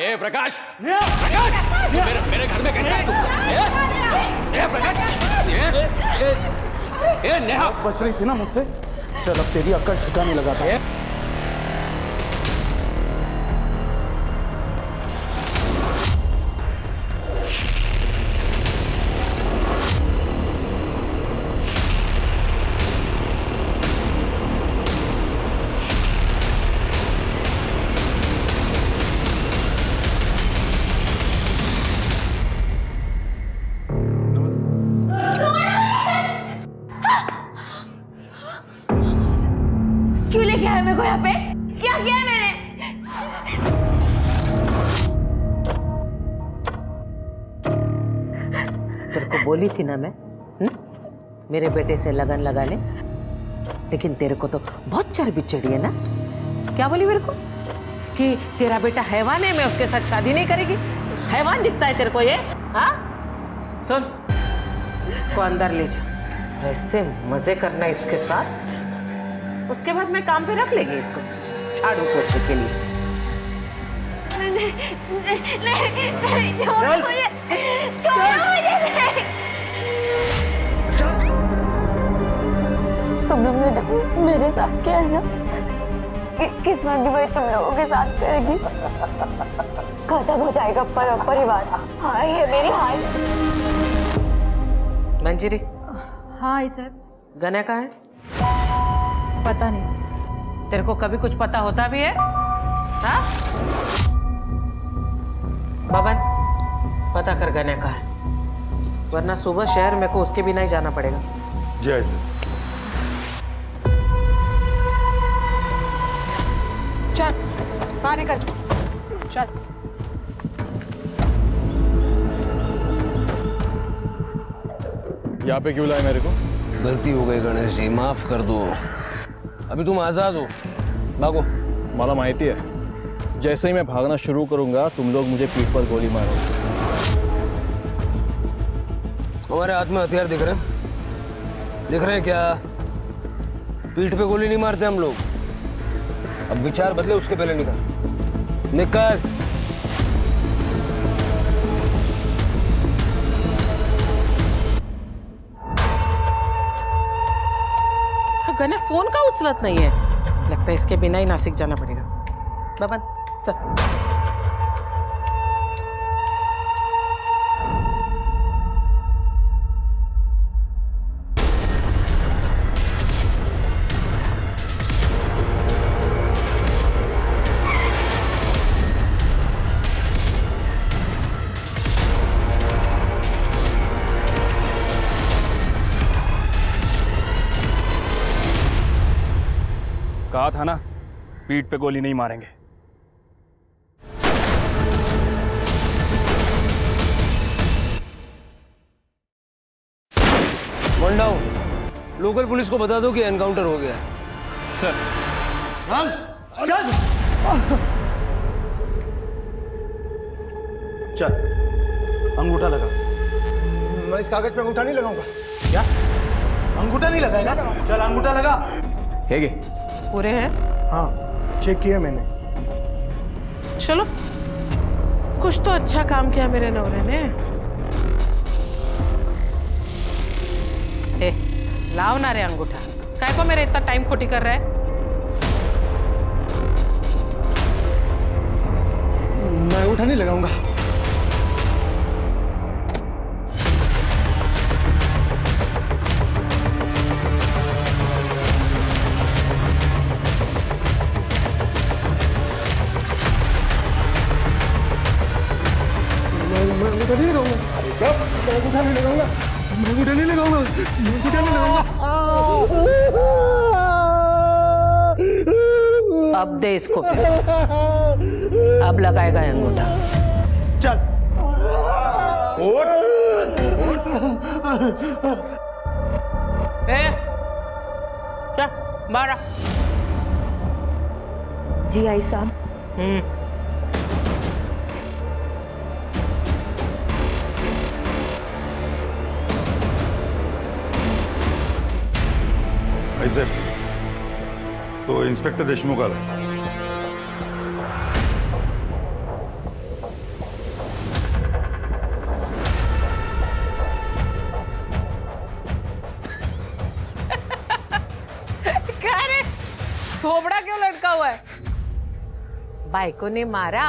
ए प्रकाश, प्रकाश, मेरे घर में कैसे आया तू? ए प्रकाश, ए नेहा बच रही थी ना मुझसे। चल अब तेरी अक्ल ठिकाने लगाता है। क्यों लेके आया मेरे को यहाँ पे? क्या किया है मैंने? तेरे को बोली थी ना मैं, मेरे बेटे से लगन लगा ले, लेकिन तेरे को तो बहुत चर्बी चढ़ी है ना। क्या बोली मेरे को कि तेरा बेटा हैवान है, मैं उसके साथ शादी नहीं करेगी। हैवान दिखता है तेरे को ये? हाँ, सुन, इसको अंदर ले जा, ऐसे मजे करना इसके साथ। उसके बाद मैं काम पे रख लेगी इसको झाड़ू पोछे के लिए। नहीं, छोड़ो मुझे, छोड़ो मुझे, नहीं। तुम लोग ने जब मेरे साथ किया है ना, किस्मत भी वही तुम लोगों के साथ करेगी। खत्म हो जाएगा परिवार। हाँ, ये मेरी हाल। मंजीरी। हाँ साहब। गने का है? पता नहीं। तेरे को कभी कुछ पता होता भी है? हाँ? बबन, पता कर गने का है, वरना सुबह शहर में को उसके बिना ही जाना पड़ेगा। जय सर। चल बाहर निकल, चल। यहाँ पे क्यों लाए मेरे को? गलती हो गई गणेश जी, माफ कर दो। अभी तुम आजाद हो, भागो। मला माहिती है, जैसे ही मैं भागना शुरू करूंगा तुम लोग मुझे पीठ पर गोली मारोगे। हमारे हाथ में हथियार दिख रहे हैं क्या? पीठ पे गोली नहीं मारते हम लोग। अब विचार बदले, उसके पहले निकल। गने फोन का उचलत नहीं है, लगता है इसके बिना ही नासिक जाना पड़ेगा। बबन चल। कहा था ना, पीठ पे गोली नहीं मारेंगे। One down. लोकल पुलिस को बता दो कि एनकाउंटर हो गया है। सर। चल चल, अंगूठा लगा। मैं इस कागज पे अंगूठा नहीं लगाऊंगा। क्या अंगूठा नहीं लगाएगा? चल अंगूठा लगा। है गे? पूरे हैं? हाँ, चेक किया मैंने। चलो, कुछ तो अच्छा काम किया मेरे नौरे ने। ए, लाओ ना रे अंगूठा, काय को मेरे इतना टाइम खोटी कर रहा है? मैं अंगूठा नहीं लगाऊंगा। मैं अंगूठा नहीं लगाऊंगा। अरे क्या? मैं अंगूठा नहीं लगाऊंगा। मैं अंगूठा नहीं लगाऊंगा। मैं अंगूठा नहीं लगाऊंगा। अब दे इसको, अब लगाएगा ये अंगूठा। चल उठ। ए, चल बाहर आ। जी आई साहब। ऐसे तो इंस्पेक्टर देशमुख आला। थोबड़ा क्यों लटका हुआ है? बायको ने मारा?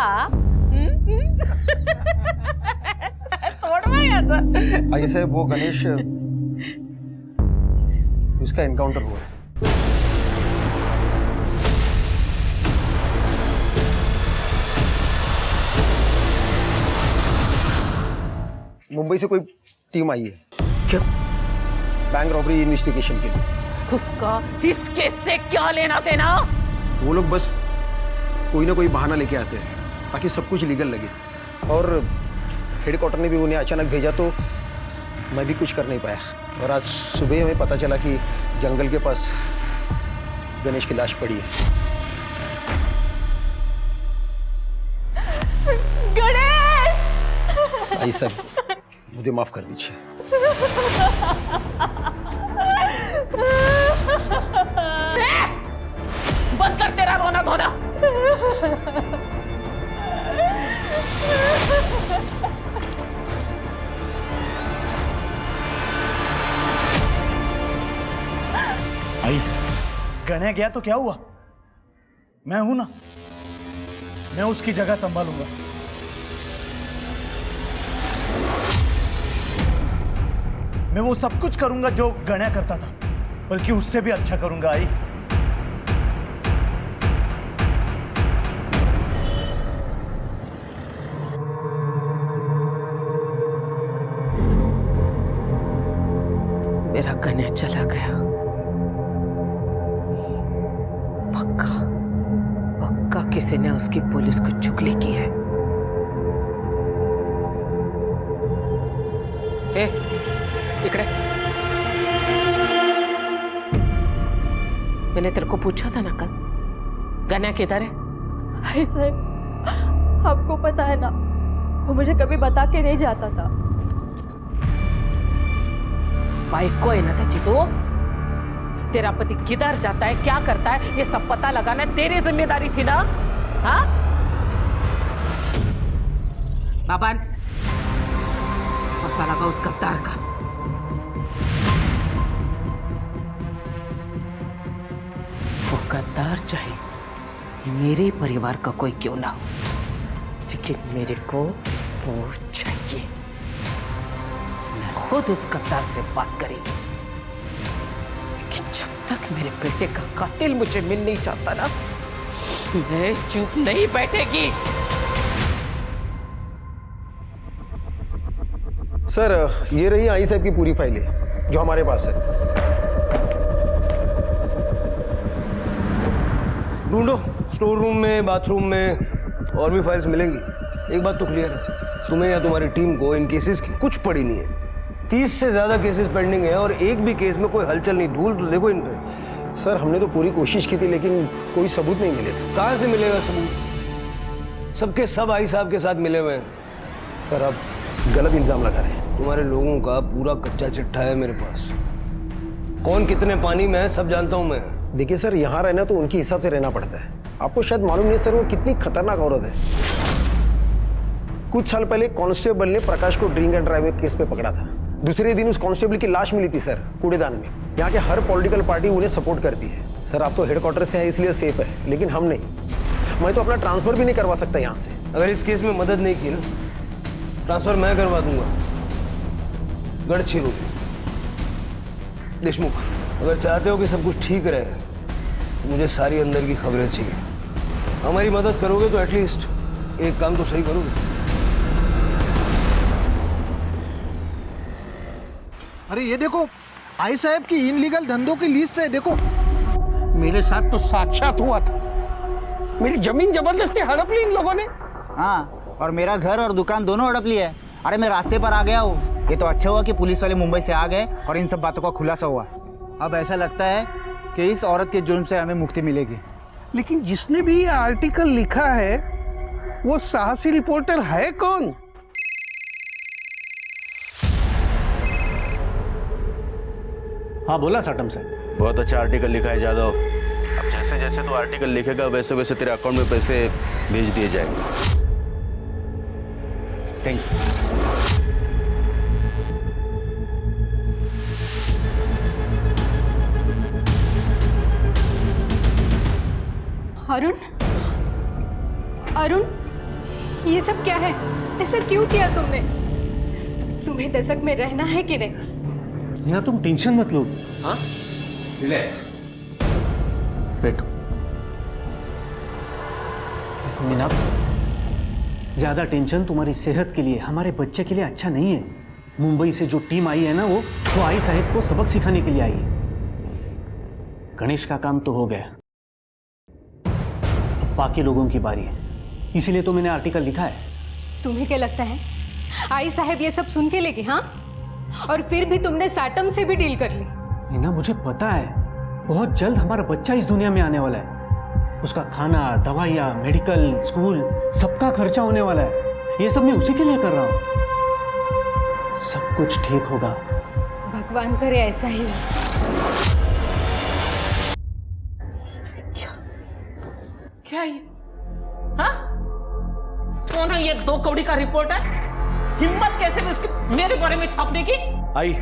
तोड़वा याचा। आई साहब वो गणेश उसका एनकाउंटर हुआ है। मुंबई से कोई टीम आई है। क्यों? बैंक रॉबरी इन्वेस्टिगेशन के लिए। उसका इस केस से क्या लेना देना? वो लोग बस कोई ना कोई बहाना लेके आते हैं ताकि सब कुछ लीगल लगे, और हेडक्वार्टर ने भी उन्हें अचानक भेजा तो मैं भी कुछ कर नहीं पाया। और आज सुबह हमें पता चला कि जंगल के पास गणेश की लाश पड़ी है। गणेश! आई साहब मुझे माफ कर दीजिए। बंद कर तेरा रोना धोना। आई गणे गया तो क्या हुआ? मैं हूं ना, मैं उसकी जगह संभालूंगा। मैं वो सब कुछ करूंगा जो गण्या करता था, बल्कि उससे भी अच्छा करूंगा। आई मेरा गण्या चला गया। पक्का पक्का किसी ने उसकी पुलिस को चुगली की है। ए, इकड़े। मैंने तेरे को पूछा था ना कल, गण्या किधर है? आई साहब, आपको पता है ना, वो मुझे कभी बता के नहीं जाता था। बाइक है ना त्याची तो? तेरा पति किधर जाता है, क्या करता है, ये सब पता लगाना तेरी जिम्मेदारी थी ना? हाँ बाबा, पता लगा उस गद्दार का। वो गद्दार चाहे मेरे परिवार का कोई क्यों ना हो, लेकिन मेरे को वो चाहिए। मैं खुद उस गद्दार से बात करेंगी, लेकिन जब तक मेरे बेटे का कातिल मुझे मिल नहीं चाहता ना, मैं चुप नहीं बैठेगी। सर ये रही आई साहब की पूरी फाइलें जो हमारे पास है। ढूंढो, स्टोर रूम में, बाथरूम में और भी फाइल्स मिलेंगी। एक बात तो क्लियर है, तुम्हें या तुम्हारी टीम को इन केसेस की कुछ पड़ी नहीं है। 30 से ज्यादा केसेस पेंडिंग है और एक भी केस में कोई हलचल नहीं। ढूंढ तो देखो इन पे। सर हमने तो पूरी कोशिश की थी, लेकिन कोई सबूत नहीं मिले थे। कहां से मिलेगा सबूत? सबके सब आई साहब के साथ मिले हुए हैं। सर आप गलत इल्जाम लगा रहे हैं। तुम्हारे लोगों का पूरा कच्चा चिट्ठा है मेरे पास। कौन कितने पानी में है सब जानता हूं मैं। देखिए सर, यहाँ रहना तो उनके हिसाब से रहना पड़ता है। आपको शायद मालूम नहीं सर, वो कितनी खतरनाक औरत है। कुछ साल पहले कांस्टेबल ने प्रकाश को ड्रिंक एंड ड्राइव केस पे पकड़ा था। दूसरे दिन उस कांस्टेबल की लाश मिली थी सर, कूड़ेदान में। यहाँ के हर पॉलिटिकल पार्टी उन्हें सपोर्ट करती है। सर आप तो हेडक्वार्टर से हैं इसलिए सेफ है, लेकिन हम नहीं। मैं तो अपना ट्रांसफर भी नहीं करवा सकता यहाँ से। अगर इस केस में मदद नहीं की ना, ट्रांसफर मैं करवा दूंगा। गढ़चिरोली। देशमुख, अगर चाहते हो कि सब कुछ ठीक रहे तो मुझे सारी अंदर की खबरें चाहिए। हमारी मदद करोगे तो एटलीस्ट एक काम तो सही करोगे। अरे ये देखो, आई साहब की इनलीगल धंधों की लिस्ट है। देखो, मेरे साथ तो साक्षात हुआ था। मेरी जमीन जबरदस्ती हड़प ली इन लोगों ने। हाँ, और मेरा घर और दुकान दोनों हड़प लिया है। अरे मैं रास्ते पर आ गया हूँ। ये तो अच्छा हुआ कि पुलिस वाले मुंबई से आ गए और इन सब बातों का खुलासा हुआ। अब ऐसा लगता है कि इस औरत के जुर्म से हमें मुक्ति मिलेगी। लेकिन जिसने भी ये आर्टिकल लिखा है वो साहसी रिपोर्टर है कौन? हाँ बोला साटम साहब। बहुत अच्छा आर्टिकल लिखा है जादव। अब जैसे जैसे तो आर्टिकल लिखेगा वैसे वैसे तेरे अकाउंट में पैसे भेज दिए जाएंगे। Thank you. अरुण, अरुण, ये सब क्या है? ऐसा क्यों किया तुमने? तुम्हें दशक में रहना है कि नहीं? मीना तुम टेंशन मत लो। हाँ, रिलैक्स। बैठो। मीना, ज्यादा टेंशन तुम्हारी सेहत के लिए, हमारे बच्चे के लिए अच्छा नहीं है। मुंबई से जो टीम आई है ना, वो आई साहब को सबक सिखाने के लिए आई है। गणेश का काम तो हो गया, अब बाकी लोगों की बारी है, इसीलिए तो मैंने आर्टिकल लिखा है। तुम्हें क्या लगता है आई साहब ये सब सुन के लेगी? हाँ, और फिर भी तुमने साटम से भी डील कर ली। मीना मुझे पता है, बहुत जल्द हमारा बच्चा इस दुनिया में आने वाला है। उसका खाना, दवाइयाँ, मेडिकल, स्कूल, सबका खर्चा होने वाला है। ये सब मैं उसी के लिए कर रहा हूँ। सब कुछ ठीक होगा। भगवान करे ऐसा ही। क्या ये? हाँ? कौन है ये 2 कौड़ी का रिपोर्टर? हिम्मत कैसे भी उसकी मेरे बारे में छापने की? आई,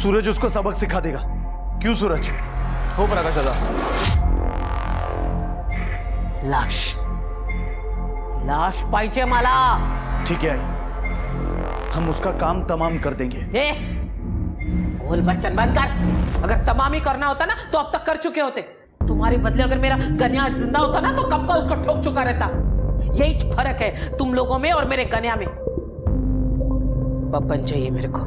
सूरज उसको सबक सिखा देगा। क्यों सूरज? हो प्रकाश दादा। लाश, लाश पाहिजे मला। ठीक है आई, हम उसका काम तमाम कर देंगे। ए, बोल बच्चन बंद कर। अगर तमाम ही करना होता ना तो अब तक कर चुके होते। तुम्हारे बदले अगर मेरा गन्या जिंदा होता ना तो कब का उसको ठोक चुका रहता। यही फर्क है तुम लोगों में और मेरे गन्या में। पप्पन चाहिए मेरे को,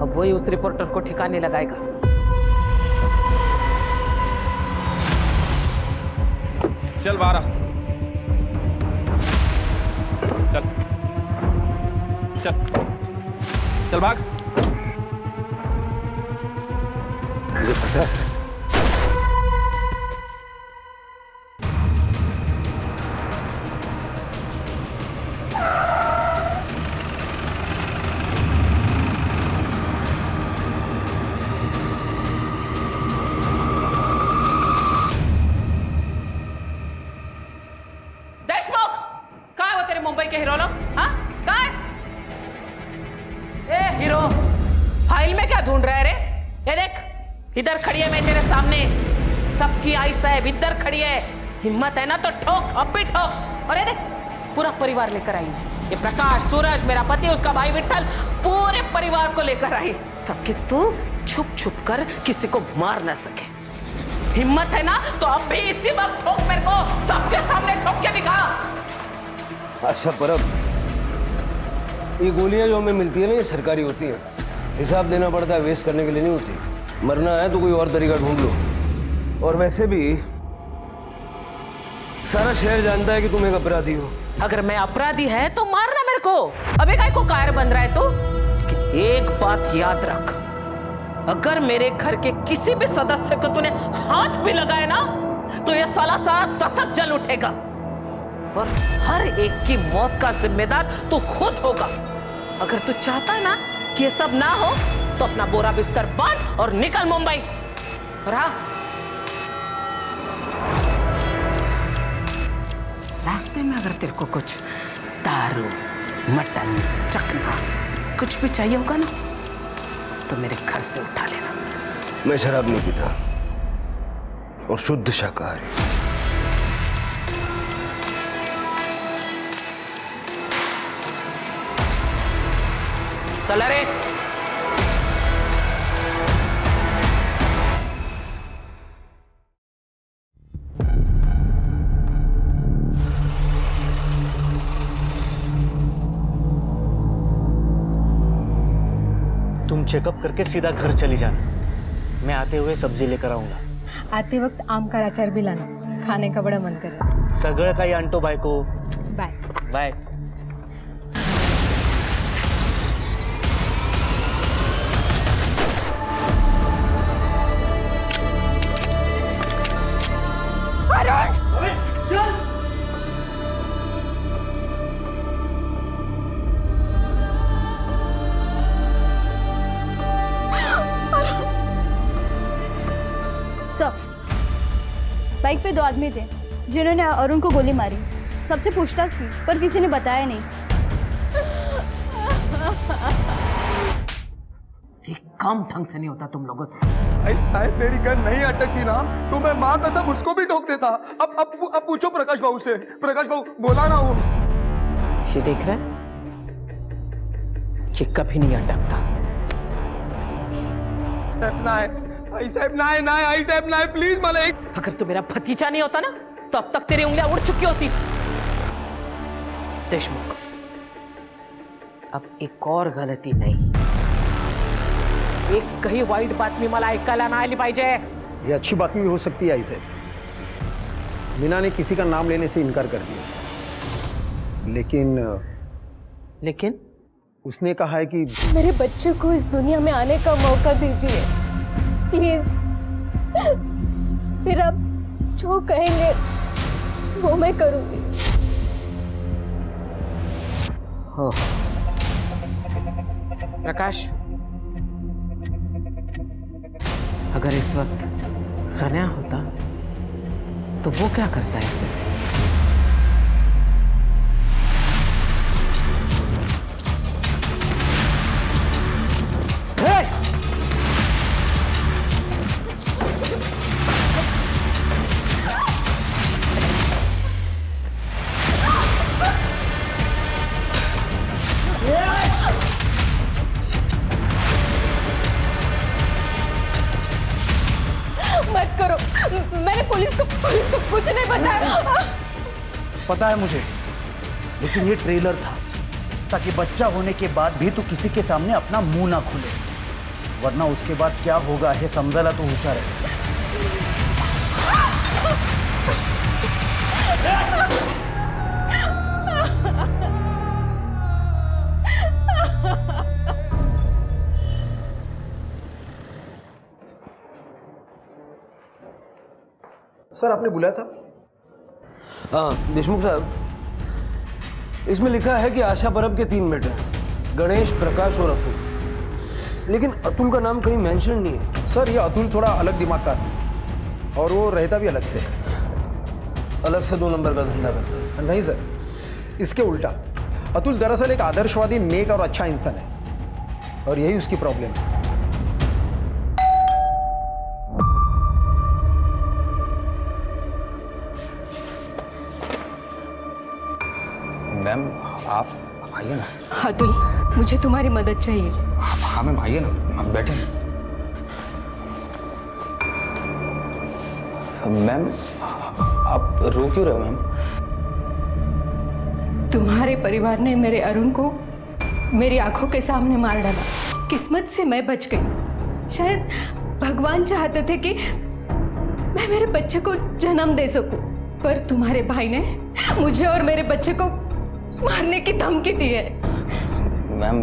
अब वही उस रिपोर्टर को ठिकाने लगाएगा। चल बारह, चल चल चल भाग। मुझे पता है देशमुख, काय हो तेरे मुंबई के हीरो लोग? हाँ, काय? ए हीरो, फाइल में क्या ढूंढ रहा है रे? ये देख, इधर खड़ी है मैं तेरे सामने। सबकी आई साहब इधर खड़ी है। हिम्मत है ना तो ठोक, अब भी ठोक। और ये देख, पूरा परिवार लेकर आई। ये प्रकाश, सूरज, मेरा पति, उसका भाई विट्ठल, पूरे परिवार को लेकर आई, ताकि तू छुप छुप कर किसी को मार ना सके। हिम्मत है ना तो अब भी इसी वक्त ठोक मेरे को, सबके सामने ठोक के दिखा। अच्छा परब, ये गोलियां जो हमें मिलती है ना, ये सरकारी होती है। हिसाब देना पड़ता है, वेस्ट करने के लिए नहीं होती। मरना है तो कोई और तरीका ढूंढ लो। और वैसे भी सारा शहर जानता है कि तुम एक अपराधी हो। अगर मैं अपराधी है तो मारना मेरे को। अबे काय को कायर बन रहा है तू? एक बात याद रख, अगर मेरे घर के किसी भी सदस्य को तूने हाथ भी लगाया ना तो ये साला दशक जल उठेगा और हर एक की मौत का जिम्मेदार तू खुद होगा। अगर तू चाहता है ना कि ये सब ना हो तो अपना बोरा बिस्तर बांध और निकल मुंबई। और हाँ, रास्ते में अगर तेरे को कुछ दारू, मटन, चखना कुछ भी चाहिए होगा ना तो मेरे घर से उठा लेना। मैं शराब नहीं पीता और शुद्ध शाकाहारी। चला रे। तुम चेकअप करके सीधा घर चली जाना। मैं आते हुए सब्जी लेकर आऊंगा। आते वक्त आम का अचार भी लाना, खाने का बड़ा मन कर रहा है। सगळं काही आणतो बायको। Bye bye. बाइक पे 2 आदमी थे जिन्होंने अरुण को गोली मारी। सबसे पूछताछ की पर किसी ने बताया नहीं। कम ढंग से नहीं होता तुम लोगों से। आई साहब मेरी गन नहीं अटकती ना तो मैं माँ कसम उसको भी ठोक देता। अब पूछो प्रकाश बाबू से। प्रकाश बाबू बोला ना वो। ये देख रहा है, ये कभी नहीं अटकता। साहब ना आई साहब ना आई साहब ना प्लीज मला एक। अगर तू मेरा भतीजा नहीं होता ना तो अब तक तेरी उंगलियां उड़ चुकी होती। देशमुख, अब एक और गलती नहीं, एक कहीं वाईट बातमी मला ऐकायला नाही आली पाहिजे। ये अच्छी बातमी हो सकती है आई साहब। मीना ने किसी का नाम लेने से इनकार कर दिया, लेकिन उसने कहा है कि मेरे बच्चे को इस दुनिया में आने का मौका दीजिए प्लीज। फिर आप जो कहेंगे वो मैं करूंगी। हो प्रकाश, अगर इस वक्त खन्या होता तो वो क्या करता है इसे? मत करो, मैंने पुलिस को कुछ नहीं बताया। पता है मुझे, लेकिन ये ट्रेलर था ताकि बच्चा होने के बाद भी तू किसी के सामने अपना मुंह ना खोले, वरना उसके बाद क्या होगा है समझाला तो होशियार है। सर आपने बुलाया था? हाँ देशमुख साहब, इसमें लिखा है कि आशा परब के 3 बेटे हैं, गणेश, प्रकाश और अतुल, लेकिन अतुल का नाम कहीं मेंशन नहीं है। सर ये अतुल थोड़ा अलग दिमाग का है और वो रहता भी अलग से। अलग से 2 नंबर का धंधा करता है? नहीं सर, इसके उल्टा। अतुल दरअसल एक आदर्शवादी, नेक और अच्छा इंसान है और यही उसकी प्रॉब्लम है। मैम आप आइए ना। अतुल, मुझे तुम्हारी मदद चाहिए। हाँ मैम आइए ना, बैठे। मैम आप रो क्यों रहे हो मैम? तुम्हारे परिवार ने मेरे अरुण को मेरी आंखों के सामने मार डाला। किस्मत से मैं बच गई। शायद भगवान चाहते थे कि मैं मेरे बच्चे को जन्म दे सकूं, पर तुम्हारे भाई ने मुझे और मेरे बच्चे को मारने की धमकी दी है। मैम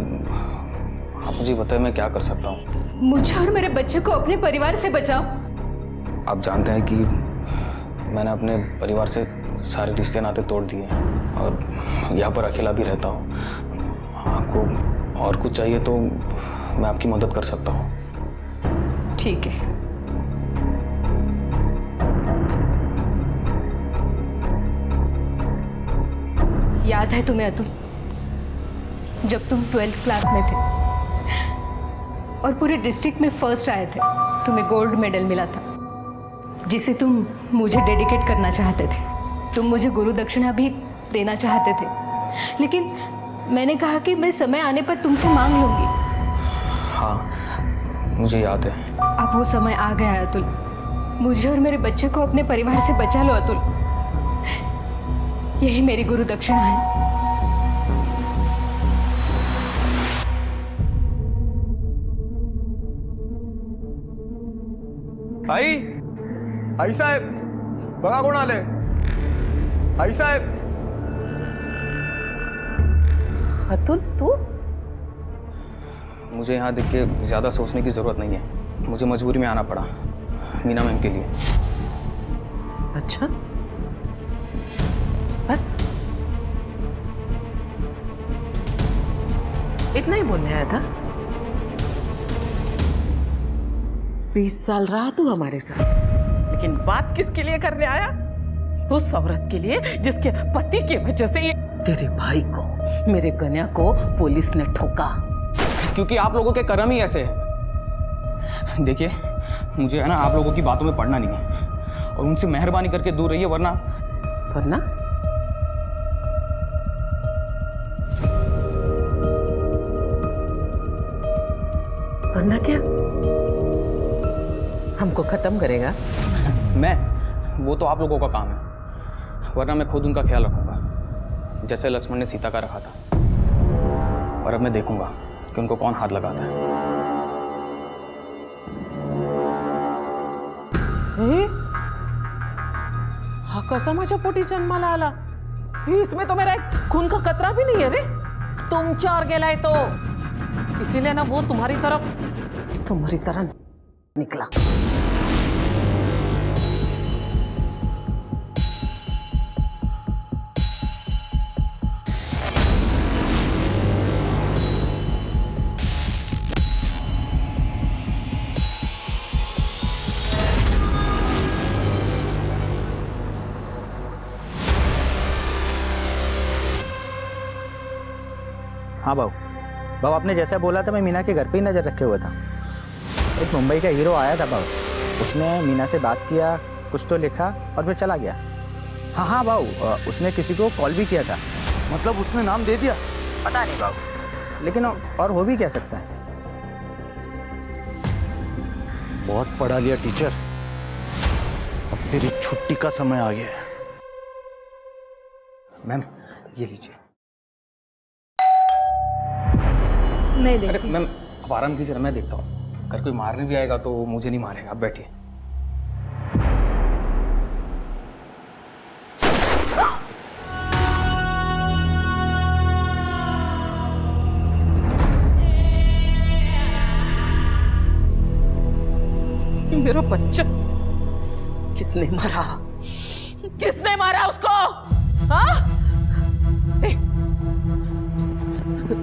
आप मुझे बताएं मैं क्या कर सकता हूँ? मुझे और मेरे बच्चे को अपने परिवार से बचाओ। आप जानते हैं कि मैंने अपने परिवार से सारे रिश्ते नाते तोड़ दिए हैं और यहाँ पर अकेला भी रहता हूँ। आपको और कुछ चाहिए तो मैं आपकी मदद कर सकता हूँ। ठीक है। याद है तुम्हें अतुल, जब तुम 12th क्लास में थे और पूरे डिस्ट्रिक्ट में फर्स्ट आए थे, तुम्हें गोल्ड मेडल मिला था जिसे तुम मुझे डेडिकेट करना चाहते थे। तुम मुझे गुरु दक्षिणा भी देना चाहते थे, लेकिन मैंने कहा कि मैं समय आने पर तुमसे मांग लूंगी। हाँ मुझे याद है। अब वो समय आ गया है अतुल। मुझे और मेरे बच्चे को अपने परिवार से बचा लो अतुल। यही मेरी गुरु दक्षिणा है। आई साहेब बघा कोण आले। आई साहेब। अतुल तू? मुझे यहाँ देख के ज़्यादा सोचने की ज़रूरत नहीं है। मुझे मजबूरी में आना पड़ा मीना मैम के लिए। अच्छा बस इतना ही बोलने आया था? 20 साल रहा तू हमारे साथ, लेकिन बात किसके लिए करने आया? उस औरत के लिए जिसके पति की वजह से तेरे भाई को, मेरे कन्या को पुलिस ने ठोका। क्योंकि आप लोगों के कर्म ही ऐसे हैं। देखिए, मुझे है ना आप लोगों की बातों में पड़ना नहीं है, और उनसे मेहरबानी करके दूर रहिए, वरना वरना वरना क्या? हमको खत्म करेगा? वो तो आप लोगों का काम है, वरना मैं खुद उनका ख्याल रखूंगा, जैसे लक्ष्मण ने सीता का रखा था। और अब मैं देखूंगा कि उनको कौन हाथ लगाता है। हा कसा माझ्या पोटी जन्माला आला? इसमें तो मेरा एक खून का कतरा भी नहीं है रे। तुम चार गेलाय तो इसीलिए ना वो तुम्हारी तरह निकला। हाँ बाबू, बाबू आपने जैसा बोला था मैं मीना के घर पे ही नज़र रखे हुआ था। एक मुंबई का हीरो आया था बाबू, उसने मीना से बात किया, कुछ तो लिखा और फिर चला गया। हाँ बाबू, उसने किसी को कॉल भी किया था। मतलब उसने नाम दे दिया? पता नहीं बाबू, लेकिन और हो भी क्या सकता है। बहुत पढ़ा लिया टीचर, अब तेरी छुट्टी का समय आ गया है। मैम ये लीजिए। मैं अरे देखती हूँ। मैम अब आराम कीजिए, मैं देखता हूँ। अगर कोई मारने भी आएगा तो मुझे नहीं मारेगा। आप बैठिए। मेरा बच्चा किसने मारा? किसने मारा उसको? हाँ?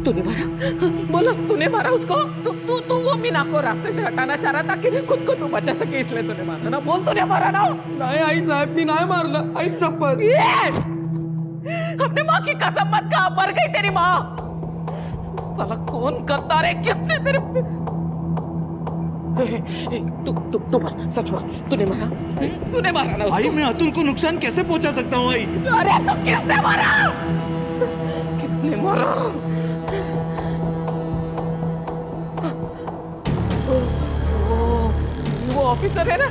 तूने मारा? बोलो, तूने मारा उसको? तू वो मीना को रास्ते से हटाना चाह रहा था कि खुद को तू बचा सके, इसलिए तूने मारा ना? बोल, तूने मारा ना? नहीं आई साहब भी नहीं मारला, आई शपथ। अपने माँ की कसम मत खा, मर गई तेरी माँ। साला कौन गद्दार है? किसने तेरे तू मारा? सच बोल, तूने मारा? तूने मारा ना उसको? आई मैं अतुल को नुकसान कैसे पहुंचा सकता हूँ आई? अरे तो किसने मारा? किसने मारा? वो ऑफिसर है ना,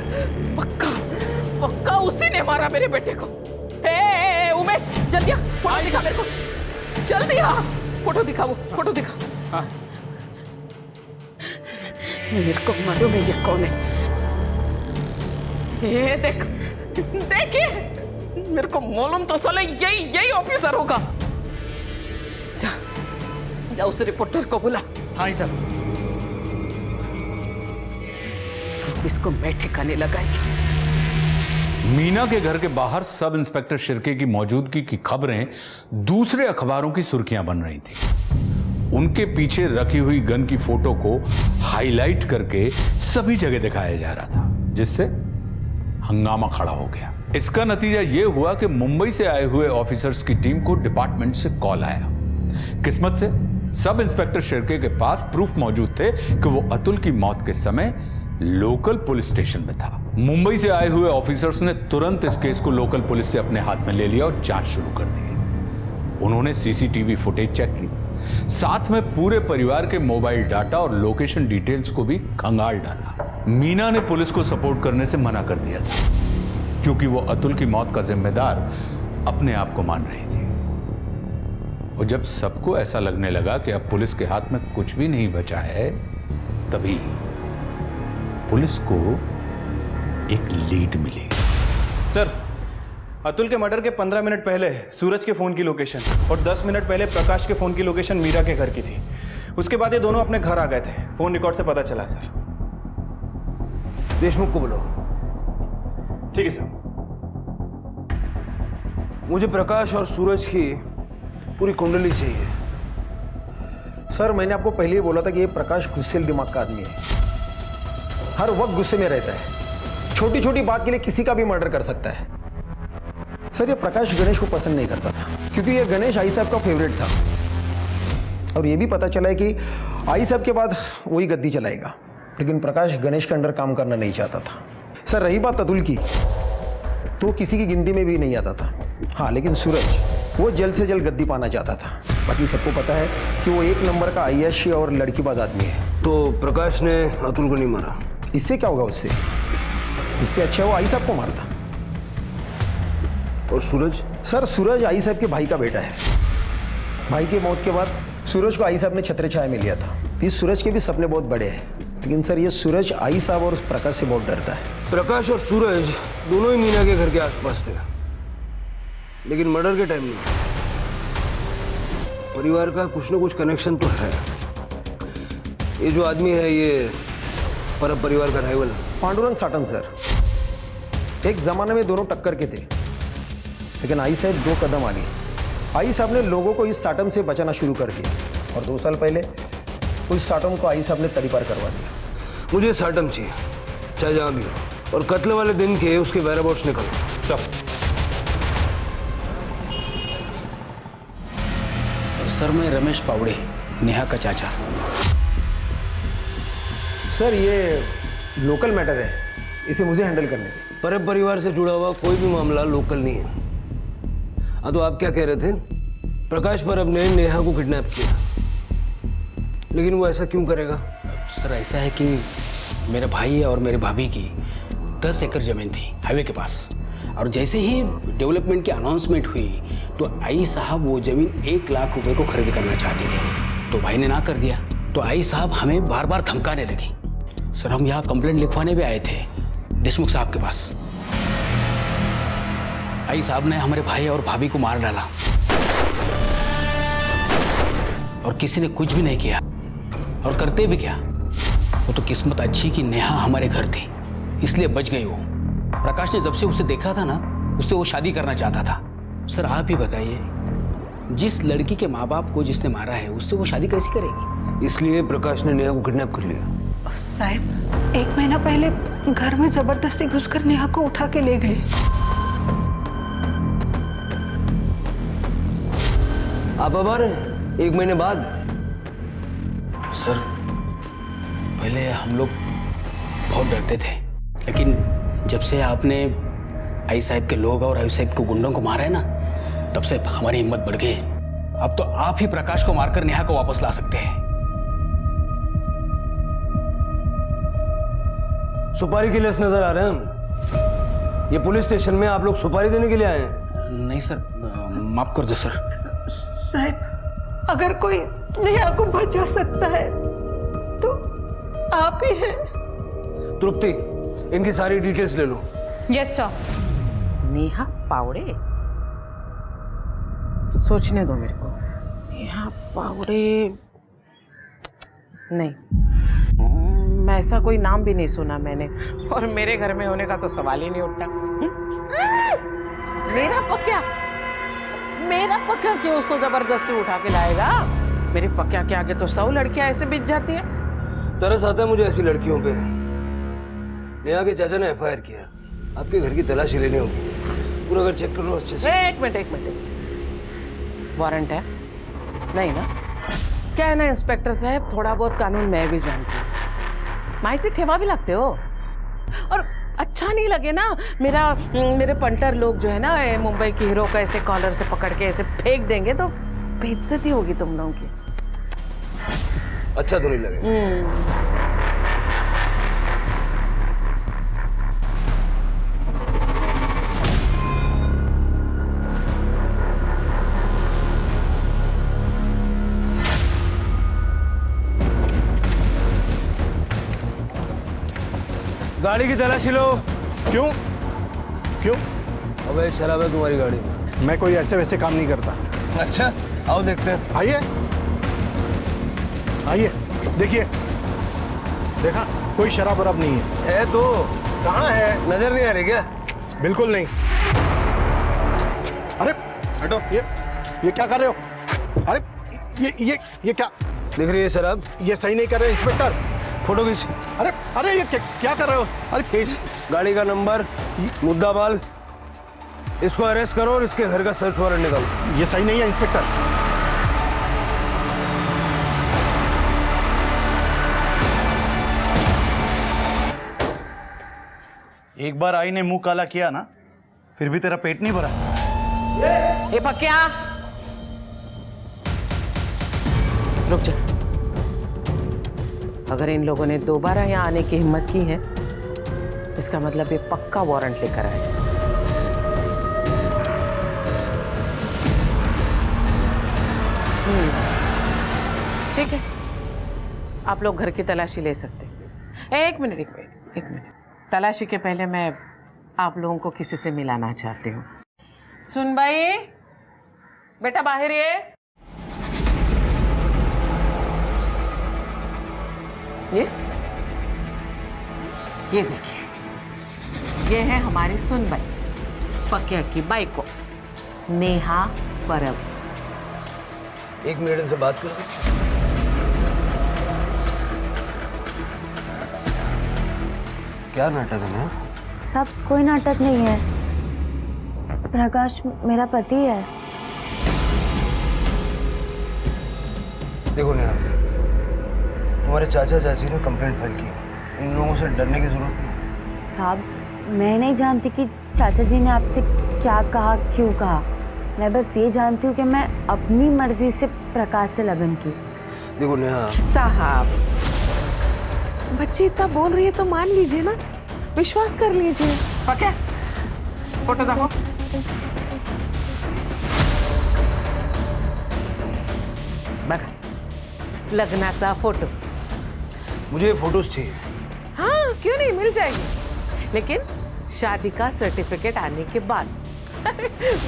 पक्का उसी ने मारा मेरे बेटे को। ए उमेश, जल्दी आ, फोटो दिखा मेरे को, जल्दी आ, फोटो दिखा, वो फोटो दिखा। हाँ। मेरे को मालूम है ये कौन है। ये देखिए, मेरे को मालूम तो साले यही ऑफिसर होगा। जा उस रिपोर्टर को बुला। हाँ साहब। इसको मैं ठिकाने लगाएगी। मीना के घर के बाहर सब इंस्पेक्टर शिर्के की मौजूदगी की खबरें दूसरे अखबारों की सुर्खियां बन रही थी। उनके पीछे रखी हुई गन की फोटो को हाईलाइट करके सभी जगह दिखाया जा रहा था, जिससे हंगामा खड़ा हो गया। इसका नतीजा यह हुआ कि मुंबई से आए हुए ऑफिसर्स की टीम को डिपार्टमेंट से कॉल आया। किस्मत से सब इंस्पेक्टर शिर्के के पास प्रूफ मौजूद थे कि वो अतुल की मौत के समय लोकल पुलिस स्टेशन में था। मुंबई से आए हुए ऑफिसर्स ने तुरंत इस केस को लोकल पुलिस से अपने हाथ में ले लिया और जांच शुरू कर दी। उन्होंने सीसीटीवी फुटेज चेक की, साथ में पूरे परिवार के मोबाइल डाटा और लोकेशन डिटेल्स को भी खंगाल डाला। मीना ने पुलिस को सपोर्ट करने से मना कर दिया था, क्योंकि वो अतुल की मौत का जिम्मेदार अपने आप को मान रही थी। और जब सबको ऐसा लगने लगा कि अब पुलिस के हाथ में कुछ भी नहीं बचा है, तभी पुलिस को एक लीड मिली। सर, अतुल के मर्डर के 15 मिनट पहले सूरज के फोन की लोकेशन और 10 मिनट पहले प्रकाश के फोन की लोकेशन मीरा के घर की थी। उसके बाद ये दोनों अपने घर आ गए थे। फोन रिकॉर्ड से पता चला सर। देशमुख को बुलाओ। ठीक है सर। मुझे प्रकाश और सूरज की पूरी कुंडली चाहिए। सर, मैंने आपको पहले ही बोला था कि ये प्रकाश गुस्सेल दिमाग का आदमी है, हर वक्त गुस्से में रहता है, छोटी छोटी बात के लिए किसी का भी मर्डर कर सकता है। सर, ये प्रकाश गणेश को पसंद नहीं करता था, क्योंकि ये गणेश आई साहब का फेवरेट था, और ये भी पता चला है कि आई साहब के बाद वही गद्दी चलाएगा। लेकिन प्रकाश गणेश के अंडर काम करना नहीं चाहता था। सर रही बात अतुल की, तो किसी की गिनती में भी नहीं आता था। हाँ, लेकिन सूरज वो जल्द से जल्द गद्दी पाना चाहता था। बाकी सबको पता है कि वो एक नंबर का आईएएस और लड़कीबाज आदमी है। तो प्रकाश ने अतुल को नहीं मारा? इससे क्या होगा उससे? इससे अच्छा वो आई साहब को मारता। और सूरज? सर सूरज आई साहब के भाई का बेटा है। भाई की मौत के बाद सूरज को आई साहब ने छत्र छाया में लिया था। इस सूरज के भी सपने बहुत बड़े हैं, लेकिन सर ये सूरज आई साहब और प्रकाश से बहुत डरता है। प्रकाश और सूरज दोनों ही मीना के घर के आसपास थे, लेकिन मर्डर के टाइम नहीं। परिवार का कुछ ना कुछ कनेक्शन तो है। ये जो आदमी है ये परब परिवार का राइवल है। पांडुरंग साटम सर, एक जमाने में दोनों टक्कर के थे, लेकिन आई साहब 2 कदम आगे। आई साहब ने लोगों को इस साटम से बचाना शुरू कर दिया, और 2 साल पहले उस साटम को आई साहब ने तड़ीपार करवा दिया। मुझे साटम चाहिए, चाहे जहां भी हो, और कत्ल वाले दिन के उसके वेयरअबाउट्स निकलो। तब सर मैं रमेश पावड़े, नेहा का चाचा। सर ये लोकल मैटर है, इसे मुझे हैंडल करने दें। परब परिवार से जुड़ा हुआ कोई भी मामला लोकल नहीं है। हाँ, तो आप क्या कह रहे थे? प्रकाश परब ने नेहा को किडनैप किया, लेकिन वो ऐसा क्यों करेगा? सर ऐसा है कि मेरे भाई और मेरे भाभी की 10 एकड़ जमीन थी हाईवे के पास, और जैसे ही डेवलपमेंट की अनाउंसमेंट हुई तो आई साहब वो जमीन 1 लाख रुपए को खरीद करना चाहते थे। तो भाई ने ना कर दिया, तो आई साहब हमें बार बार धमकाने लगी। सर हम यहाँ कंप्लेंट लिखवाने भी आए थे देशमुख साहब के पास। आई साहब ने हमारे भाई और भाभी को मार डाला, और किसी ने कुछ भी नहीं किया, और करते भी क्या। वो तो किस्मत अच्छी कि नेहा हमारे घर थी, इसलिए बच गई वो। प्रकाश ने जब से उसे देखा था ना, उससे वो शादी करना चाहता था। सर आप ही बताइए, जिस लड़की के माँ बाप को जिसने मारा है उससे वो शादी कैसे करेगी? इसलिए प्रकाश ने नेहा को किडनैप कर लिया। साहब 1 महीना पहले घर में जबरदस्ती घुसकर नेहा को उठा के ले गए। आप अब आ रहे हैं 1 महीने बाद? सर पहले हम लोग बहुत डरते थे, लेकिन जब से आपने आई साहब के लोग और आई साहब के गुंडों को मारा है ना, तब से हमारी हिम्मत बढ़ गई। अब तो आप ही प्रकाश को मारकर नेहा को वापस ला सकते हैं। सुपारी के लिए नजर आ रहे हैं हम। ये पुलिस स्टेशन में आप लोग सुपारी देने के लिए आए हैं? नहीं सर, माफ कर दो सर। साहब अगर कोई नेहा को बचा सकता है तो आप ही हैं। तृप्ति, इनकी सारी डिटेल्स ले लो। Yes sir. नेहा पावड़े, सोचने दो मेरे को। नेहा पावड़े नहीं, मैं ऐसा कोई नाम भी नहीं सुना मैंने, और मेरे घर में होने का तो सवाल ही नहीं उठता। मेरा पक्या क्यों उसको जबरदस्ती उठा के लाएगा? मेरे पक्या के आगे तो 100 लड़कियां ऐसे बिछ जाती हैं। तरस आता है मुझे ऐसी लड़कियों पे। नेहा के चाचा ने FIR किया, आपके घर की तलाशी लेनी होगी। पूरा घर चेक करो अच्छे से। एक मिनट, वारंट है? नहीं ना? क्या है ना इंस्पेक्टर साहब, थोड़ा बहुत कानून मैं भी जानती हूँ। माइती ठेवा भी लगते हो, और अच्छा नहीं लगे ना मेरे पंटर लोग जो है ना मुंबई की हीरो को ऐसे कॉलर से पकड़ के ऐसे फेंक देंगे तो बेइज्जती होगी तुम लोगों की। अच्छा तो नहीं लगे। गाड़ी की तलाशी लो। क्यों? अबे शराब है तुम्हारी गाड़ी में। मैं कोई ऐसे वैसे काम नहीं करता। अच्छा आओ देखते हैं। आइए देखिए, देखा कोई शराब वराब नहीं है। तो कहाँ है? नजर नहीं आ रही क्या? बिल्कुल नहीं। अरे हटो, ये क्या कर रहे हो? अरे ये क्या दिख रही है शराब? ये सही नहीं कर रहे इंस्पेक्टर। फोटो खींच। अरे ये क्या कर रहे हो? अरे खींच गाड़ी का नंबर, मुद्दा माल, इसको अरेस्ट करो और इसके घर का सर्च वारंट निकालो। ये सही नहीं है इंस्पेक्टर। एक बार आई ने मुंह काला किया ना, फिर भी तेरा पेट नहीं भरा। ए पक्या, रुक जा। अगर इन लोगों ने दोबारा यहाँ आने की हिम्मत की है, इसका मतलब ये पक्का वारंट लेकर आए। ठीक है, आप लोग घर की तलाशी ले सकते हैं। एक मिनट। तलाशी के पहले मैं आप लोगों को किसी से मिलाना चाहती हूँ। सुन भाई, बेटा बाहर ये देखिए, ये है हमारी सुनबाई, पक्या की बाई को, नेहा परब। एक मिनट इनसे बात करो। क्या नाटक है ना? सब कोई नाटक नहीं है। प्रकाश मेरा पति है। देखो नेहा, तुम्हारे चाचा चाची ने कंप्लेंट फाइल की। इन लोगों से डरने की जरूरत नहीं। साहब, मैं नहीं जानती कि चाचा जी ने आपसे क्या कहा, क्यों कहा। मैं बस ये जानती हूँ कि मैं अपनी मर्जी से प्रकाश से लगन की। देखो नेहा साहब, बच्ची इतना बोल रही है तो मान लीजिए ना, विश्वास कर लीजिए। पक्या, फोटो देखो। बघा, लग्नाचा फोटो। मुझे ये फोटोज चाहिए। हाँ, क्यों नहीं, मिल जाएगी, लेकिन शादी का सर्टिफिकेट आने के बाद।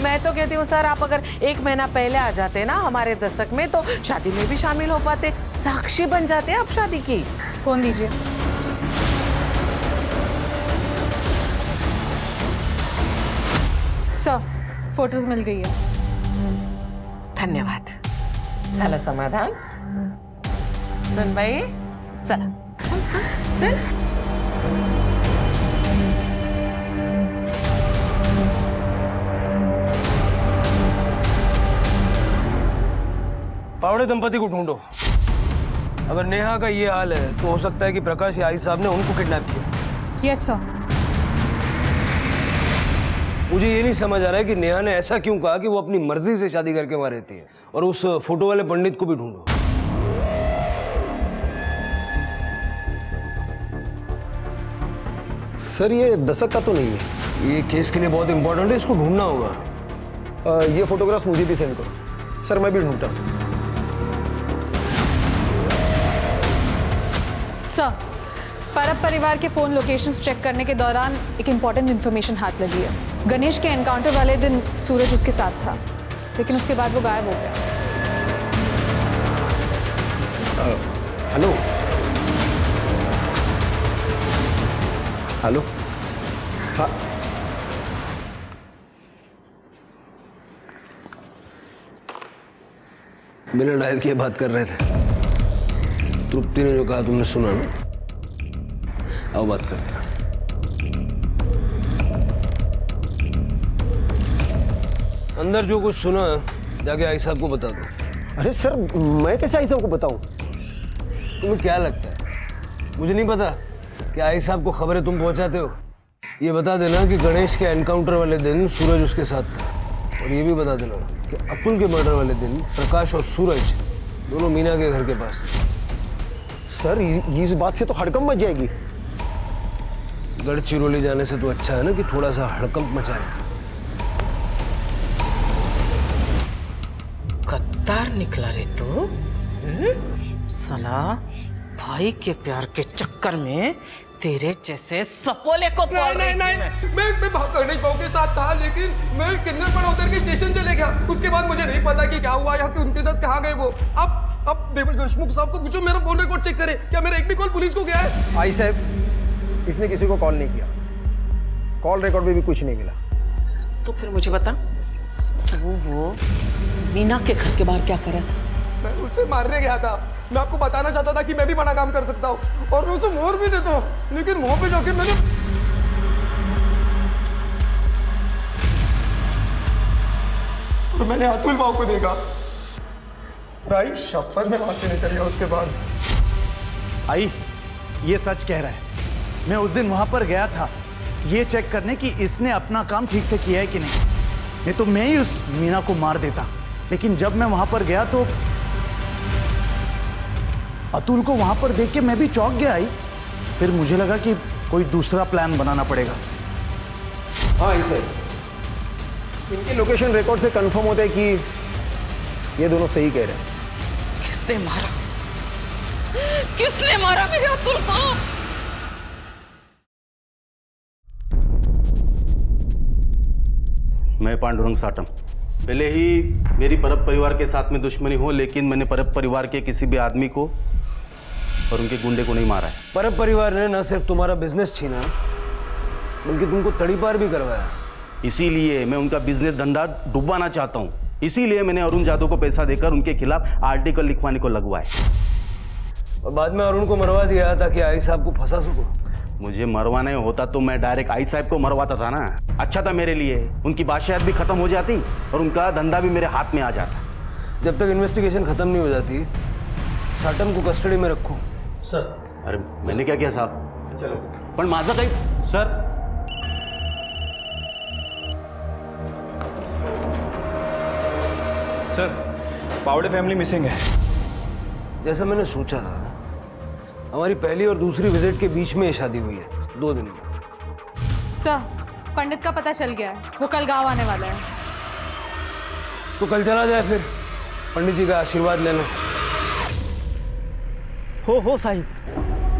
मैं तो कहती हूँ सर, आप अगर 1 महीना पहले आ जाते ना हमारे दशक में, तो शादी में भी शामिल हो पाते, साक्षी बन जाते आप शादी की। फोन दीजिए। सर, फोटोज मिल गई है। धन्यवाद। झालं समाधान? सुन बाई, चला चल। पावड़े दंपति को ढूंढो। अगर नेहा का ये हाल है तो हो सकता है कि प्रकाश या आई साहब ने उनको किडनैप किया। Yes sir. मुझे ये नहीं समझ आ रहा है कि नेहा ने ऐसा क्यों कहा कि वो अपनी मर्जी से शादी करके वहां रहती है। और उस फोटो वाले पंडित को भी ढूंढो। सर ये दशक का तो नहीं है। ये केस के लिए बहुत इंपॉर्टेंट है, इसको ढूंढना होगा। ये फोटोग्राफ मुझे भी सेंड करो। सर मैं भी ढूंढता हूँ। सर, परब परिवार के फोन लोकेशंस चेक करने के दौरान एक इंपॉर्टेंट इन्फॉर्मेशन हाथ लगी है। गणेश के एनकाउंटर वाले दिन सूरज उसके साथ था, लेकिन उसके बाद वो गायब हो गया। हेलो हेलो, हाँ बिना डायल किए बात कर रहे थे। तृप्ति ने जो कहा तुमने सुना ना? आओ बात करते हैं। अंदर जो कुछ सुना जाके आई साहब को बता दो। अरे सर, मैं कैसे आई साहब को बताऊं? तुम्हें क्या लगता है मुझे नहीं पता कि आई साहब को खबरें तुम पहुंचाते हो? ये बता देना कि गणेश के एनकाउंटर वाले दिन सूरज उसके साथ था। और ये भी बता देना कि अतुल के मर्डर वाले दिन प्रकाश और सूरज दोनों मीना के घर के पास थे। सर इस बात से तो हड़कंप मच जाएगी। गढ़चिरौली जाने से तो अच्छा है ना कि थोड़ा सा हड़कंप मचाए। गद्दार निकला रे तू। साला, भाई के प्यार के चक्कर में तेरे जैसे सपोले को नहीं, मैं गणेश भाऊ के साथ था, लेकिन मैं किन्नरपड़ा उतर के स्टेशन चले गया। उसके बाद मुझे नहीं पता कि क्या हुआ या कि उनके साथ कहाँ गए वो। अब देवेश देशमुख साहब को पूछो, मेरा फोन रिकॉर्ड चेक करे, क्या मेरा एक भी कॉल पुलिस को गया है? आई साहब, इसने किसी को कॉल नहीं किया। कॉल रिकॉर्ड में भी कुछ नहीं मिला। तो फिर मुझे बता, तू वो मीना के घर के बाहर क्या कर रहा था? मैं उसे मारने गया था। मैं आपको बताना चाहता था कि मैं भी बड़ा काम कर सकता हूँ और मैं उसे मोहर भी देता हूँ, लेकिन वहां पे जाके मैंने अतुल भाव को देखा। भाई शपथ में वहां से निकल गया। उसके बाद आई ये सच कह रहा है। मैं उस दिन वहां पर गया था, ये चेक करने कि इसने अपना काम ठीक से किया है कि नहीं तो मैं ही उस मीना को मार देता। लेकिन जब मैं वहां पर गया तो अतुल को वहां पर देख के मैं भी चौंक गया ही। फिर मुझे लगा कि कोई दूसरा प्लान बनाना पड़ेगा। हाँ इसे इनके लोकेशन रिकॉर्ड से कंफर्म होता है कि ये दोनों सही कह रहे हैं। किसने मारा? किसने मारा मेरे अतुल को? मैं पांडुरंग साटम। पहले ही मेरी परब परिवार के साथ में दुश्मनी हो, लेकिन मैंने परब परिवार के किसी भी आदमी को और उनके गुंडे को नहीं मारा है। परब परिवार ने न सिर्फ तुम्हारा बिजनेस छीना बल्कि तुमको तड़ीपार भी करवाया। इसीलिए मैं उनका बिजनेस धंधा डुबाना चाहता हूँ। इसीलिए मैंने अरुण जादव को पैसा देकर उनके खिलाफ आर्टिकल लिखवाने को लगवाया और बाद में अरुण को मरवा दिया ताकि आई साहब को फंसा सको। मुझे मरवाना होता तो मैं डायरेक्ट आई साहब को मरवाता था ना। अच्छा था मेरे लिए, उनकी बादशाहत भी खत्म हो जाती और उनका धंधा भी मेरे हाथ में आ जाता। जब तक इन्वेस्टिगेशन खत्म नहीं हो जाती साटम को कस्टडी में रखो। सर अरे मैंने क्या किया साहब? चलो पण माझं काही सर। सर पावड़े फैमिली मिसिंग है। जैसा मैंने सोचा था, हमारी पहली और दूसरी विजिट के बीच में ये शादी हुई है 2 दिन में। सर पंडित का पता चल गया है, वो कल गांव आने वाला है। तो कल चला जाए फिर पंडित जी का आशीर्वाद लेना। हो साहिब,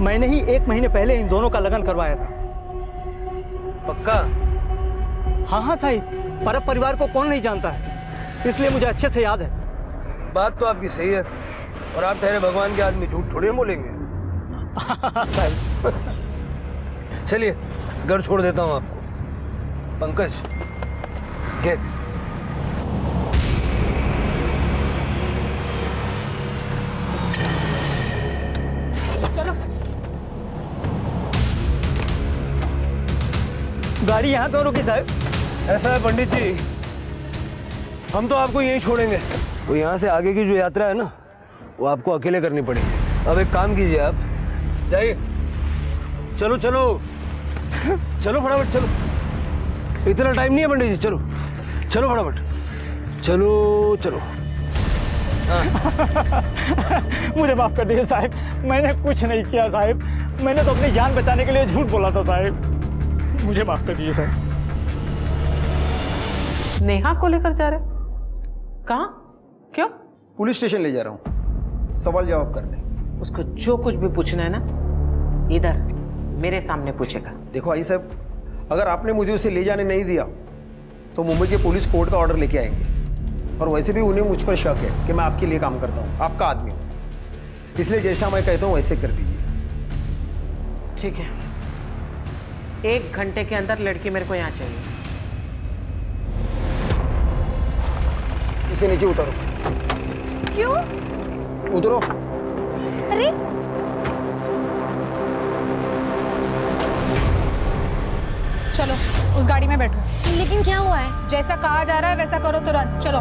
मैंने ही 1 महीने पहले इन दोनों का लगन करवाया था। पक्का? हाँ साहिब, परब परिवार को कौन नहीं जानता है, इसलिए मुझे अच्छे से याद है। बात तो आपकी सही है और आप ठहरे भगवान के आदमी, झूठ थोड़ी बोलेंगे। चलिए घर छोड़ देता हूँ आपको। पंकज के गाड़ी यहाँ क्यों रुकी साहब? ऐसा है पंडित जी, हम तो आपको यहीं छोड़ेंगे। वो यहाँ से आगे की जो यात्रा है ना, वो आपको अकेले करनी पड़ेगी। अब एक काम कीजिए, आप जाइए। चलो चलो चलो फटाफट चलो, इतना टाइम नहीं है पंडित जी। चलो चलो फटाफट चलो चलो। मुझे माफ कर दीजिए साहब, मैंने कुछ नहीं किया साहब। मैंने तो अपनी जान बचाने के लिए झूठ बोला था साहब, मुझे माफ कर दीजिए साहब। नेहा को लेकर जा रहे? कहाँ? क्यों? पुलिस स्टेशन ले जा रहा हूँ सवाल जवाब करने। उसको जो कुछ भी पूछना है ना, इधर मेरे सामने पूछेगा। देखो आई साहब, अगर आपने मुझे उसे ले जाने नहीं दिया तो मुंबई के पुलिस कोर्ट का ऑर्डर लेके आएंगे। और वैसे भी उन्हें मुझ पर शक है कि मैं आपके लिए काम करता हूँ, आपका आदमी हूँ। इसलिए जैसा मैं कहता हूँ वैसे कर दीजिए। ठीक है, 1 घंटे के अंदर लड़की मेरे को यहाँ चाहिए। इसे नीचे उतारो। क्यों? उतरो। अरे चलो उस गाड़ी में बैठो। लेकिन क्या हुआ है? जैसा कहा जा रहा है वैसा करो तुरंत। चलो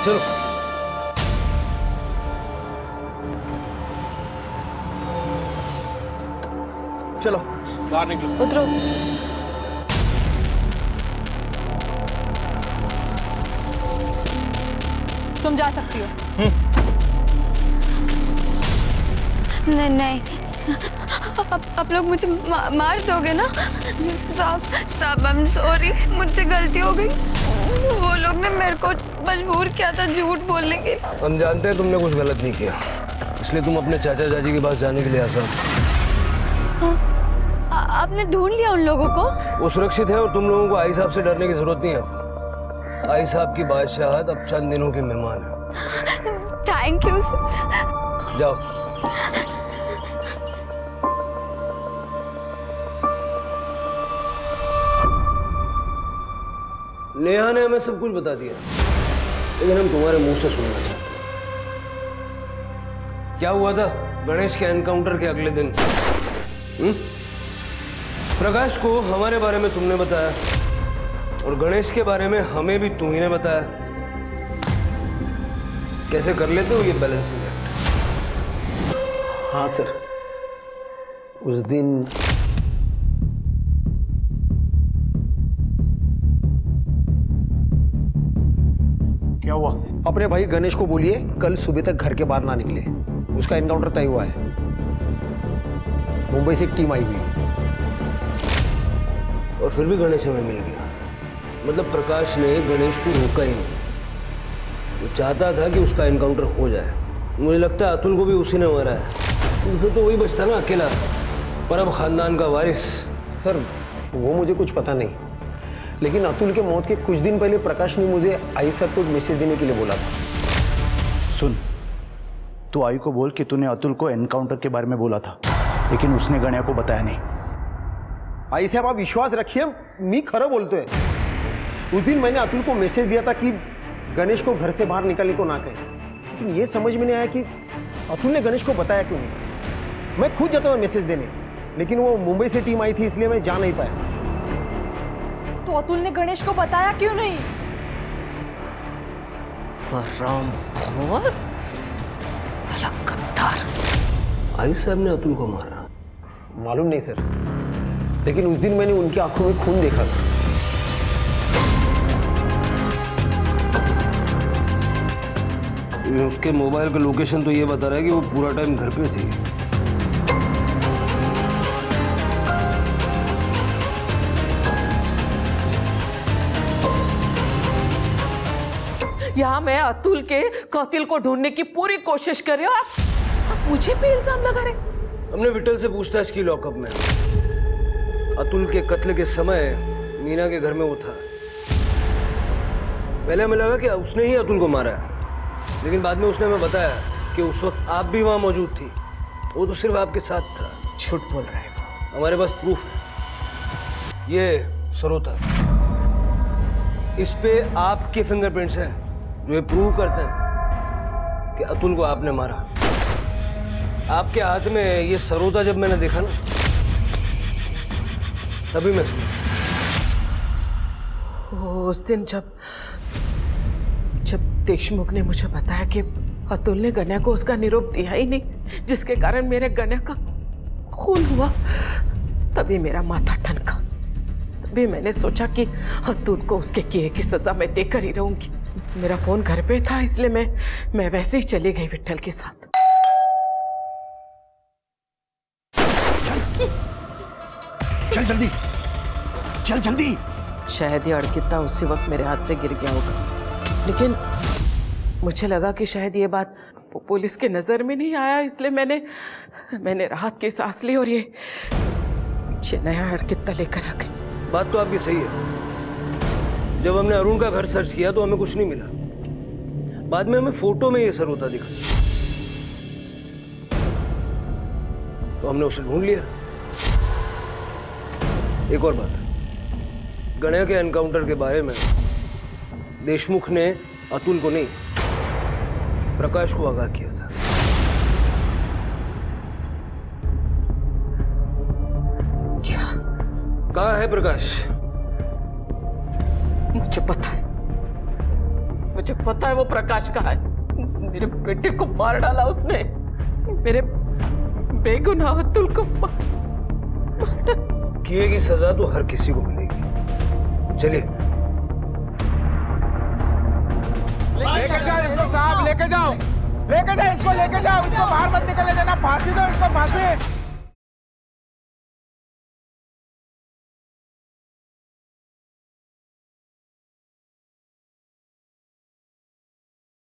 चलो चलो बाहर निकलो। उतरो। तुम जा सकती हो। नहीं नहीं, आप लोग मुझे मार दोगे ना? साहब आई एम सॉरी, मुझसे गलती हो गई। वो लोग ने मेरे को मजबूर किया था झूठ बोलने के। हम जानते हैं तुमने कुछ गलत नहीं किया, इसलिए तुम अपने चाचा चाची के पास जाने के लिए आसान। आपने ढूंढ लिया उन लोगों को? वो सुरक्षित है और तुम लोगों को आई साहब से डरने की जरूरत नहीं है। आई साहब की बादशाहत अब चंद दिनों के मेहमान है। Thank you sir. जाओ। नेहा ने हमें सब कुछ बता दिया, लेकिन हम तुम्हारे मुंह से सुनना चाहते हैं। क्या हुआ था गणेश के एनकाउंटर के अगले दिन? प्रकाश को हमारे बारे में तुमने बताया और गणेश के बारे में हमें भी तुम ही ने बताया। कैसे कर लेते हो ये बैलेंसिंग एक्ट? हाँ सर, उस दिन क्या हुआ? अपने भाई गणेश को बोलिए कल सुबह तक घर के बाहर ना निकले। उसका एनकाउंटर तय हुआ है। मुंबई से एक टीम आई हुई है। और फिर भी गणेश हमें मिल गया। मतलब प्रकाश ने गणेश को रोका ही नहीं। वो चाहता था कि उसका एनकाउंटर हो जाए। मुझे लगता है अतुल को भी उसी ने मारा है। फिर तो वही बचता ना अकेला, परब खानदान का वारिस। सर वो मुझे कुछ पता नहीं, लेकिन अतुल के मौत के कुछ दिन पहले प्रकाश ने मुझे आई साहब को एक मैसेज देने के लिए बोला था। सुन, तू आई को बोल कि तूने अतुल को एनकाउंटर के बारे में बोला था, लेकिन उसने गण्या को बताया नहीं। आई साहब आप विश्वास रखिए, मी खरं बोलतोय। उस दिन मैंने अतुल को मैसेज दिया था कि गणेश को घर से बाहर निकलने को ना कहे, लेकिन ये समझ में नहीं आया कि अतुल ने गणेश को बताया क्यों नहीं। मैं खुद जाता हूँ मैसेज देने, लेकिन वो मुंबई से टीम आई थी इसलिए मैं जा नहीं पाया। तो अतुल ने गणेश को बताया क्यों नहीं? हरामखोर, साला गद्दार। आई साहब ने अतुल को मारा? मालूम नहीं सर, लेकिन उस दिन मैंने उनकी आंखों में खून देखा था। उसके मोबाइल का लोकेशन तो ये बता रहा है कि वो पूरा टाइम घर पे थी। यहाँ मैं अतुल के कातिल को ढूंढने की पूरी कोशिश कर रही हूँ, आप मुझे पे इल्जाम लगा रहे। हमने विठल से पूछताछ की लॉकअप में। अतुल के कत्ल के समय मीना के घर में वो था। पहले हमें लगा कि उसने ही अतुल को मारा है, लेकिन बाद में उसने हमें बताया कि उस वक्त आप भी वहां मौजूद थी। वो तो सिर्फ आपके साथ था। झूठ बोल रहे हैं। हमारे पास प्रूफ है। ये सरोता, इस पे आपके फिंगरप्रिंट्स हैं जो ये प्रूव करते हैं कि अतुल को आपने मारा। आपके हाथ में ये सरोता जब मैंने देखा ना, तभी मैं समझा। उस दिन जब देशमुख ने मुझे बताया कि अतुल ने गण्या को उसका निरोप दिया ही नहीं, जिसके कारण मेरे गण्या का खून हुआ, तभी मेरा माथा ठनका। तभी मैंने सोचा कि अतुल को उसके किए की सजा मैं देकर ही रहूंगी। मेरा फोन घर पे था, इसलिए मैं वैसे ही चली गई विठल के साथ। चल जल्दी, चल जल्दी। शायद ये अड़किता उसी वक्त मेरे हाथ से गिर गया होगा, लेकिन मुझे लगा कि शायद ये बात पुलिस के नजर में नहीं आया, इसलिए मैंने राहत की सांस ली और ये नया अड़किता लेकर आ गई। बात तो आपकी सही है। जब हमने अरुण का घर सर्च किया तो हमें कुछ नहीं मिला। बाद में हमें फोटो में ये सरोता दिखा, तो हमने उसे ढूंढ लिया। एक और बात, गण्या के एनकाउंटर के बारे में देशमुख ने अतुल को नहीं, प्रकाश को आगाह किया था। क्या? कहाँ है प्रकाश? मुझे पता है वो प्रकाश कहाँ है। मेरे बेटे को मार डाला उसने, मेरे बेगुनाह अतुल को मार डाला। किए की सजा तो हर किसी को मिलेगी। चलिए लेके जाओ इसको साहब, लेके जाओ इसको, लेके जाओ इसको, बाहर मत निकलने देना। फांसी दो इसको, फांसी।